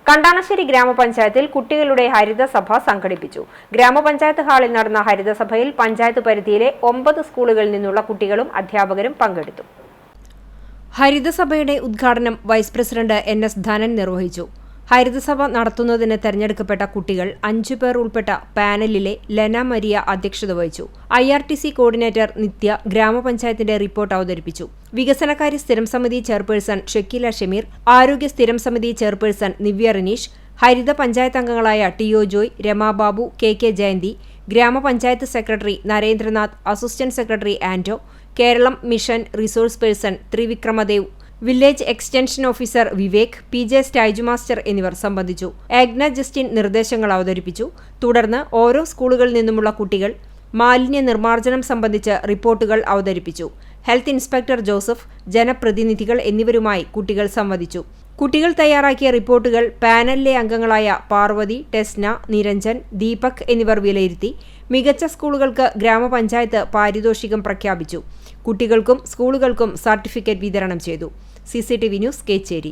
കണ്ടാണശ്ശേരി ഗ്രാമപഞ്ചായത്തിൽ കുട്ടികളുടെ ഹരിതസഭ സംഘടിപ്പിച്ചു. ഗ്രാമപഞ്ചായത്ത് ഹാളിൽ നടന്ന ഹരിതസഭയിൽ പഞ്ചായത്ത് പരിധിയിലെ 9 സ്കൂളുകളിൽ നിന്നുള്ള കുട്ടികളും അധ്യാപകരും പങ്കെടുത്തു. ഹരിതസഭയുടെ ഉദ്ഘാടനം വൈസ് പ്രസിഡന്റ് NS ധനൻ നിർവഹിച്ചു. ഹരിതസഭ നടത്തുന്നതിന് തെരഞ്ഞെടുക്കപ്പെട്ട കുട്ടികൾ 5 പേർ ഉൾപ്പെട്ട പാനലിലെ ലെന മരിയ അധ്യക്ഷത വഹിച്ചു. IRTC കോർഡിനേറ്റർ നിത്യ ഗ്രാമപഞ്ചായത്തിന്റെ റിപ്പോർട്ട് അവതരിപ്പിച്ചു. വികസനകാര്യ സ്ഥിരം സമിതി ചെയർപേഴ്സൺ ഷക്കീല ഷമീർ, ആരോഗ്യ സ്ഥിരം സമിതി ചെയർപേഴ്സൺ നിവ്യ റനീഷ്, ഹരിത പഞ്ചായത്ത് അംഗങ്ങളായ TO ജോയ്, രമാബാബു, KK ജയന്തി, ഗ്രാമപഞ്ചായത്ത് secretary Narendranath, assistant secretary Anto, Keralam mission resource person Thrivikramadev, village extension officer Vivek, PJ Styju master എന്നിവർ സംബന്ധിച്ചു. ആഗ്ന ജസ്റ്റിൻ നിർദ്ദേശങ്ങൾ അവതരിപ്പിച്ചു. തുടർന്ന് ഓരോ സ്കൂളുകളിൽ നിന്നുമുള്ള കുട്ടികൾ മാലിന്യ നിർമ്മാർജ്ജനം സംബന്ധിച്ച് റിപ്പോർട്ടുകൾ അവതരിപ്പിച്ചു. ഹെൽത്ത് ഇൻസ്പെക്ടർ ജോസഫ്, ജനപ്രതിനിധികൾ എന്നിവരുമായി കുട്ടികൾ സംവദിച്ചു. കുട്ടികൾ തയ്യാറാക്കിയ റിപ്പോർട്ടുകൾ പാനലിലെ അംഗങ്ങളായ പാർവതി, ടെസ്ന, നിരഞ്ജൻ, ദീപക് എന്നിവർ വിലയിരുത്തി. മികച്ച സ്കൂളുകൾക്ക് ഗ്രാമപഞ്ചായത്ത് പാരിതോഷികം പ്രഖ്യാപിച്ചു. കുട്ടികൾക്കും സ്കൂളുകൾക്കും സർട്ടിഫിക്കറ്റ് വിതരണം ചെയ്തു. CCTV news, Kecheri.